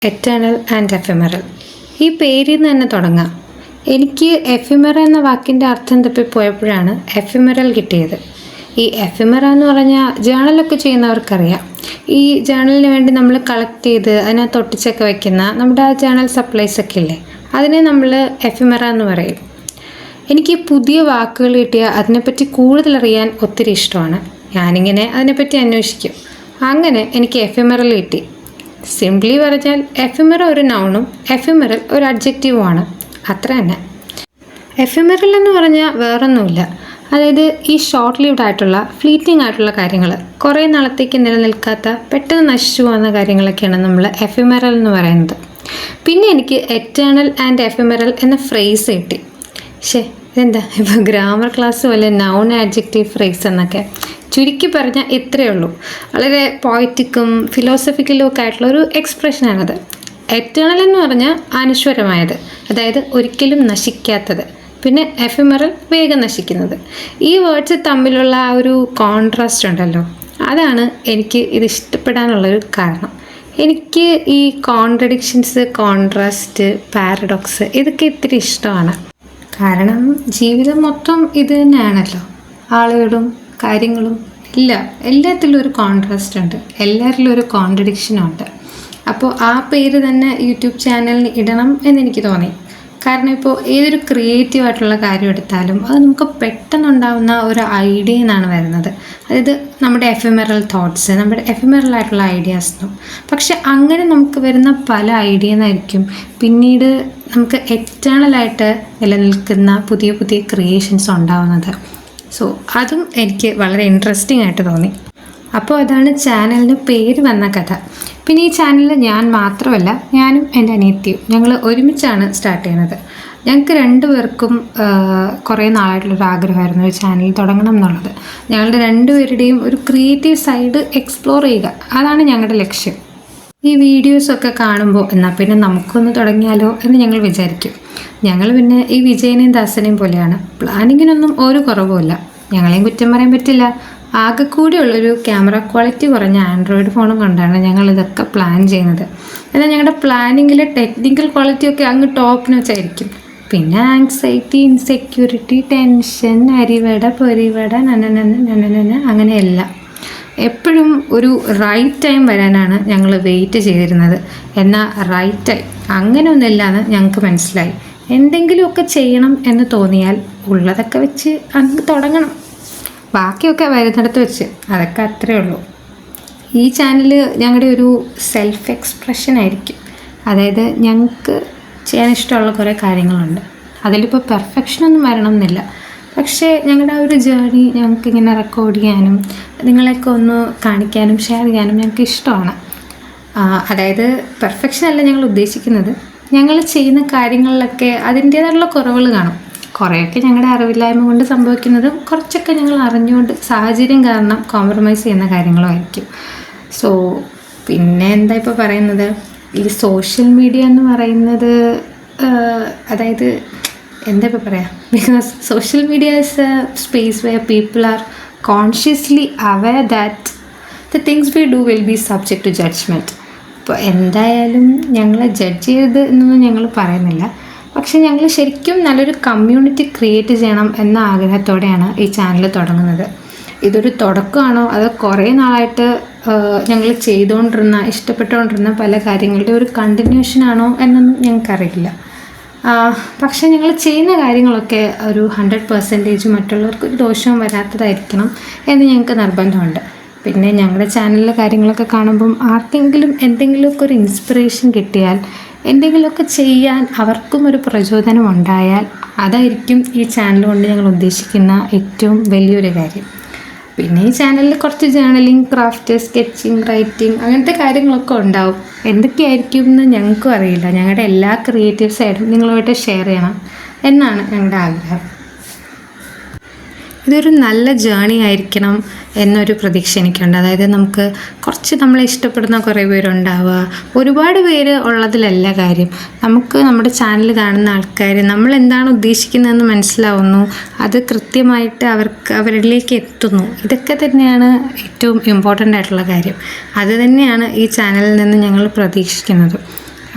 Eternal and എഫെമറൽ. ഈ പേരിൽ നിന്ന് തന്നെ തുടങ്ങാം. എനിക്ക് എഫിമെറ എന്ന വാക്കിൻ്റെ അർത്ഥം തപ്പിപ്പോയപ്പോഴാണ് എഫിമെറൽ കിട്ടിയത്. ഈ എഫിമെറ എന്ന് പറഞ്ഞാൽ ജേണലൊക്കെ ചെയ്യുന്നവർക്കറിയാം. ഈ ജേണലിന് വേണ്ടി നമ്മൾ കളക്ട് ചെയ്ത് അതിനകത്ത് ഒട്ടിച്ചൊക്കെ വയ്ക്കുന്ന നമ്മുടെ ആ ജേണൽ സപ്ലൈസ് ഒക്കെ ഇല്ലേ, അതിനെ നമ്മൾ എഫിമെറ എന്ന് പറയും. എനിക്ക് പുതിയ വാക്കുകൾ കിട്ടിയാൽ അതിനെപ്പറ്റി കൂടുതലറിയാൻ ഒത്തിരി ഇഷ്ടമാണ്. ഞാനിങ്ങനെ അതിനെപ്പറ്റി അന്വേഷിക്കും. അങ്ങനെ എനിക്ക് എഫിമെറൽ കിട്ടി. സിംപ്ലി പറഞ്ഞാൽ എഫിമെറ ഒരു നൗണും എഫിമെറൽ ഒരു അഡ്ജക്റ്റീവുമാണ്, അത്ര തന്നെ. എഫിമെറൽ എന്ന് പറഞ്ഞാൽ വേറൊന്നുമില്ല, അതായത് ഈ ഷോർട്ട് ലീവ്ഡ് ആയിട്ടുള്ള ഫ്ലീറ്റിംഗ് ആയിട്ടുള്ള കാര്യങ്ങൾ, കുറേ നാളത്തേക്ക് നിലനിൽക്കാത്ത പെട്ടെന്ന് നശിച്ചു പോകുന്ന കാര്യങ്ങളൊക്കെയാണ് നമ്മൾ എഫിമെറൽ എന്ന് പറയുന്നത്. പിന്നെ എനിക്ക് എറ്റേണൽ ആൻഡ് എഫിമെറൽ എന്ന ഫ്രേസ് കിട്ടി. ഇതെന്താ ഇപ്പോൾ ഗ്രാമർ ക്ലാസ് പോലെ നൗൺ ആഡ്ജക്റ്റീവ് ഫ്രേസ് എന്നൊക്കെ. ചുരുക്കി പറഞ്ഞാൽ ഇത്രയേ ഉള്ളൂ. വളരെ പോയറ്റിക്കും ഫിലോസഫിക്കലും ഒക്കെ ആയിട്ടുള്ള ഒരു എക്സ്പ്രഷനാണത്. എറ്റേണൽ എന്ന് പറഞ്ഞാൽ അനശ്വരമായത്, അതായത് ഒരിക്കലും നശിക്കാത്തത്. പിന്നെ എഫിമെറൽ വേഗം നശിക്കുന്നത്. ഈ വേർഡ്സ് തമ്മിലുള്ള ആ ഒരു കോൺട്രാസ്റ്റ് ഉണ്ടല്ലോ, അതാണ് എനിക്ക് ഇത് ഇഷ്ടപ്പെടാനുള്ളൊരു കാരണം. എനിക്ക് ഈ കോൺട്രഡിക്ഷൻസ്, കോൺട്രാസ്റ്റ്, പാരഡോക്സ് ഇതൊക്കെ ഇത്തിരി ഇഷ്ടമാണ്. കാരണം ജീവിതം മൊത്തം ഇത് തന്നെയാണല്ലോ. ആളുകളും കാര്യങ്ങളും എല്ലാത്തിലും ഒരു കോൺട്രാസ്റ്റ് ഉണ്ട്, എല്ലാവരിലും ഒരു കോൺട്രഡിക്ഷനും ഉണ്ട്. അപ്പോൾ ആ പേര് തന്നെ യൂട്യൂബ് ചാനലിന് ഇടണം എന്നെനിക്ക് തോന്നി. കാരണം ഇപ്പോൾ ഏതൊരു ക്രിയേറ്റീവായിട്ടുള്ള കാര്യം എടുത്താലും അത് നമുക്ക് പെട്ടെന്നുണ്ടാവുന്ന ഒരു ഐഡിയയിൽ നിന്നാണ് വരുന്നത്. അതായത് നമ്മുടെ എഫിമെറൽ തോട്ട്സ്, നമ്മുടെ എഫിമെറൽ ആയിട്ടുള്ള ഐഡിയാസും. പക്ഷെ അങ്ങനെ നമുക്ക് വരുന്ന പല ഐഡിയ നിന്നായിരിക്കും പിന്നീട് നമുക്ക് എറ്റേണലായിട്ട് നിലനിൽക്കുന്ന പുതിയ പുതിയ ക്രിയേഷൻസ് ഉണ്ടാവുന്നത്. സോ അതും എനിക്ക് വളരെ ഇൻട്രസ്റ്റിംഗ് ആയിട്ട് തോന്നി. അപ്പോൾ അതാണ് ചാനലിന് പേര് വന്ന കഥ. പിന്നെ ഈ ചാനലിൽ ഞാൻ മാത്രമല്ല, ഞാനും എൻ്റെ അനിയത്തിയും ഞങ്ങൾ ഒരുമിച്ചാണ് സ്റ്റാർട്ട് ചെയ്യുന്നത്. ഞങ്ങൾക്ക് രണ്ടുപേർക്കും കുറേ നാളായിട്ടുള്ളൊരു ആഗ്രഹമായിരുന്നു ഒരു ചാനൽ തുടങ്ങണം എന്നുള്ളത്. ഞങ്ങളുടെ രണ്ടുപേരുടെയും ഒരു ക്രിയേറ്റീവ് സൈഡ് എക്സ്പ്ലോർ ചെയ്യുക, അതാണ് ഞങ്ങളുടെ ലക്ഷ്യം. ഈ വീഡിയോസൊക്കെ കാണുമ്പോൾ എന്നാൽ പിന്നെ നമുക്കൊന്ന് തുടങ്ങിയാലോ എന്ന് ഞങ്ങൾ വിചാരിക്കും. ഞങ്ങൾ പിന്നെ ഈ വിജയനെയും ദാസനെയും പോലെയാണ്, പ്ലാനിങ്ങിനൊന്നും ഒരു കുറവുമില്ല. ഞങ്ങളെയും കുറ്റം പറയാൻ പറ്റില്ല. ആകെ കൂടിയുള്ളൊരു ക്യാമറ ക്വാളിറ്റി കുറഞ്ഞ ആൻഡ്രോയിഡ് ഫോണും കൊണ്ടാണ് ഞങ്ങൾ ഇതൊക്കെ പ്ലാൻ ചെയ്യുന്നത്. എന്നാൽ ഞങ്ങളുടെ പ്ലാനിങ്ങിലെ ടെക്നിക്കൽ ക്വാളിറ്റിയൊക്കെ അങ്ങ് ടോപ്പിന് വെച്ചായിരിക്കും. പിന്നെ ആങ്സൈറ്റി, ഇൻസെക്യൂരിറ്റി, ടെൻഷൻ, അരിവട പൊരിവട നനനന അങ്ങനെയല്ല. എപ്പോഴും ഒരു റൈറ്റ് ടൈം വരാനാണ് ഞങ്ങൾ വെയിറ്റ് ചെയ്തിരുന്നത്. എന്നാൽ റൈറ്റ് ടൈം അങ്ങനെ ഒന്നുമില്ലാന്ന് ഞങ്ങൾക്ക് മനസ്സിലായി. എന്തെങ്കിലുമൊക്കെ ചെയ്യണം എന്ന് തോന്നിയാൽ ഉള്ളതൊക്കെ വെച്ച് അങ്ങ് തുടങ്ങണം, ബാക്കിയൊക്കെ വരുന്നിടത്ത് വെച്ച്. അതൊക്കെ അത്രയേ ഉള്ളൂ. ഈ ചാനൽ ഞങ്ങളുടെ ഒരു സെൽഫ് എക്സ്പ്രഷൻ ആയിരിക്കും. അതായത് ഞങ്ങൾക്ക് ചെയ്യാൻ ഇഷ്ടമുള്ള കുറേ കാര്യങ്ങളുണ്ട്. അതിലിപ്പോൾ പെർഫെക്ഷനൊന്നും വരണം എന്നില്ല. പക്ഷേ ഞങ്ങളുടെ ആ ഒരു ജേർണി ഞങ്ങൾക്കിങ്ങനെ റെക്കോർഡ് ചെയ്യാനും നിങ്ങളെയൊക്കെ ഒന്ന് കാണിക്കാനും ഷെയർ ചെയ്യാനും ഞങ്ങൾക്ക് ഇഷ്ടമാണ്. അതായത് പെർഫെക്ഷൻ അല്ല ഞങ്ങൾ ഉദ്ദേശിക്കുന്നത്. ഞങ്ങൾ ചെയ്യുന്ന കാര്യങ്ങളിലൊക്കെ അതിൻ്റേതായിട്ടുള്ള കുറവുകൾ കാണും. കുറേയൊക്കെ ഞങ്ങളുടെ അറിവില്ലായ്മ കൊണ്ട് സംഭവിക്കുന്നതും കുറച്ചൊക്കെ ഞങ്ങൾ അറിഞ്ഞുകൊണ്ട് സാഹചര്യം കാരണം കോംപ്രമൈസ് ചെയ്യുന്ന കാര്യങ്ങളുമായിരിക്കും. സോ പിന്നെ എന്താ ഇപ്പോൾ പറയുന്നത്, ഈ സോഷ്യൽ മീഡിയ എന്ന് പറയുന്നത് അതായത് എന്താ ഇപ്പോൾ പറയാം, because social media is a space where people are consciously aware that the things we do will be subject to judgement. ഇപ്പോൾ എന്തായാലും ഞങ്ങളെ ജഡ്ജ് ചെയ്ത് എന്നൊന്നും ഞങ്ങൾ പറയുന്നില്ല. പക്ഷെ ഞങ്ങൾ ശരിക്കും നല്ലൊരു കമ്മ്യൂണിറ്റി ക്രിയേറ്റ് ചെയ്യണം എന്ന ആഗ്രഹത്തോടെയാണ് ഈ ചാനൽ തുടങ്ങുന്നത്. ഇതൊരു തുടക്കമാണോ അതോ കുറേ നാളായിട്ട് ഞങ്ങൾ ചെയ്തുകൊണ്ടിരുന്ന ഇഷ്ടപ്പെട്ടുകൊണ്ടിരുന്ന പല കാര്യങ്ങളുടെ ഒരു കണ്ടിന്യൂഷനാണോ എന്നൊന്നും ഞങ്ങൾക്കറിയില്ല. പക്ഷേ ഞങ്ങൾ ചെയ്യുന്ന കാര്യങ്ങളൊക്കെ ഒരു 100% മറ്റുള്ളവർക്ക് ഒരു ദോഷവും വരാത്തതായിരിക്കണം എന്ന് ഞങ്ങൾക്ക് നിർബന്ധമുണ്ട്. പിന്നെ ഞങ്ങളുടെ ചാനലിലെ കാര്യങ്ങളൊക്കെ കാണുമ്പം ആർക്കെങ്കിലും എന്തെങ്കിലുമൊക്കെ ഒരു ഇൻസ്പിറേഷൻ കിട്ടിയാൽ, എന്തെങ്കിലുമൊക്കെ ചെയ്യാൻ അവർക്കും ഒരു പ്രചോദനം ഉണ്ടായാൽ, അതായിരിക്കും ഈ ചാനൽ കൊണ്ട് ഞങ്ങൾ ഉദ്ദേശിക്കുന്ന ഏറ്റവും വലിയൊരു കാര്യം. പിന്നെ ഈ ചാനലിൽ കുറച്ച് ജേർണലിങ്, ക്രാഫ്റ്റ്, സ്കെച്ചിങ്, റൈറ്റിംഗ് അങ്ങനത്തെ കാര്യങ്ങളൊക്കെ ഉണ്ടാവും. എന്തൊക്കെയായിരിക്കും എന്ന് ഞങ്ങൾക്കും അറിയില്ല. ഞങ്ങളുടെ എല്ലാ ക്രിയേറ്റീവ് സൈഡും നിങ്ങളുമായിട്ട് ഷെയർ ചെയ്യണം എന്നാണ് ഞങ്ങളുടെ ആഗ്രഹം. ഇതൊരു നല്ല ജേണി ആയിരിക്കണം എന്നൊരു പ്രതീക്ഷ എനിക്കുണ്ട്. അതായത് നമുക്ക് കുറച്ച് നമ്മളെ ഇഷ്ടപ്പെടുന്ന കുറേ പേരുണ്ടാവുക, ഒരുപാട് പേര് ഉള്ളതിലല്ല കാര്യം. നമുക്ക് നമ്മുടെ ചാനൽ കാണുന്ന ആൾക്കാർ നമ്മൾ എന്താണ് ഉദ്ദേശിക്കുന്നതെന്ന് മനസ്സിലാവുന്നു, അത് കൃത്യമായിട്ട് അവരിലേക്ക് എത്തുന്നു. ഇതൊക്കെ തന്നെയാണ് ഏറ്റവും ഇമ്പോർട്ടൻ്റ് ആയിട്ടുള്ള കാര്യം. അത് തന്നെയാണ് ഈ ചാനലിൽ നിന്ന് ഞങ്ങൾ പ്രതീക്ഷിക്കുന്നത്.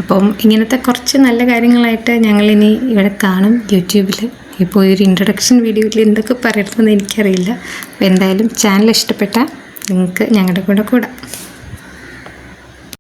അപ്പം ഇങ്ങനത്തെ കുറച്ച് നല്ല കാര്യങ്ങളായിട്ട് ഞങ്ങളിനി ഇവിടെ കാണും യൂട്യൂബിൽ. ഇപ്പോൾ ഒരു ഇൻട്രൊഡക്ഷൻ വീഡിയോയിൽ എന്തൊക്കെ പറയണമെന്ന് എനിക്കറിയില്ല. അപ്പോൾ എന്തായാലും ചാനൽ ഇഷ്ടപ്പെട്ടാൽ നിങ്ങൾക്ക് ഞങ്ങളുടെ കൂടെ കൂടാം.